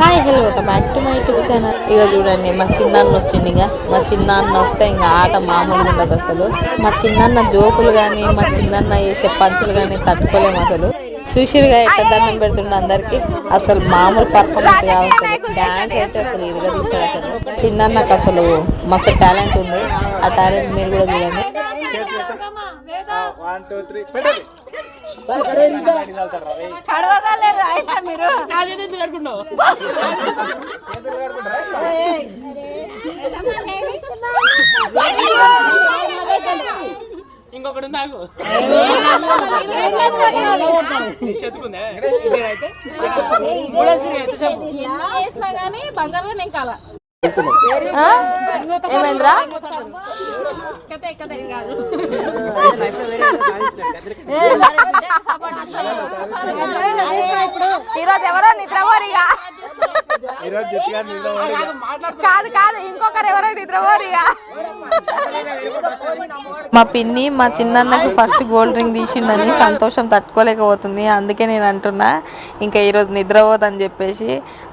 Hi hello welcome back to my YouTube channel. ఇక చూడండి మా చిన్నాన్న వచ్చింది. ఇక మా చిన్నాన్న వస్తే ఇంకా ఆట మామూలుగా ఉండదు అసలు. మా చిన్నాన్న జోకులు కానీ మా చిన్నాన్న వేసే పంచులు కానీ తట్టుకోలేము అసలు. సుశీర్గా ఎక్కడ దండం పెడుతుండే అందరికి అసలు మామూలు పర్ఫార్మెన్స్ కాదు. అసలు డ్యాన్స్ అయితే అసలు ఇరుగా తీస్తాడు అసలు. చిన్నాన్నకు అసలు మస్తు టాలెంట్ ఉంది. ఆ టాలెంట్ మీరు కూడా చూడండి. ఇంకొకటి నాకు బంగారు నేను కాల ఏమైందిరా? ఈరోజు ఎవరో నిద్రపోరిగా కాదు కాదు ఇంకొకరు ఎవరో నిద్రపోరిగా. మా పిన్ని మా చిన్నన్నకి ఫస్ట్ గోల్డ్ రింగ్ తీసిందని సంతోషం తట్టుకోలేకపోతుంది. అందుకే నేను అంటున్నా ఇంకా ఈరోజు నిద్రపోదని చెప్పేసి.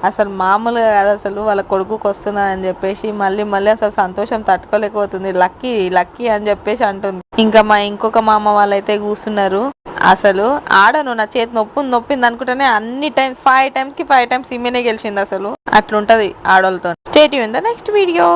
అసలు మామూలుగా కాదు అసలు వాళ్ళ కొడుకుకి వస్తున్నదని చెప్పేసి మళ్ళీ అసలు సంతోషం తట్టుకోలేకపోతుంది. లక్కీ లక్కీ అని చెప్పేసి అంటుంది. ఇంకా మా ఇంకొక మామ వాళ్ళైతే కూర్చున్నారు. అసలు ఆడను నా చేతి నొప్పింది అనుకుంటేనే అన్ని టైమ్స్ 5 times ఈమెనే గెలిచింది. అసలు అట్లుంటది ఆడోళ్ళతో. Stay tune in the next video.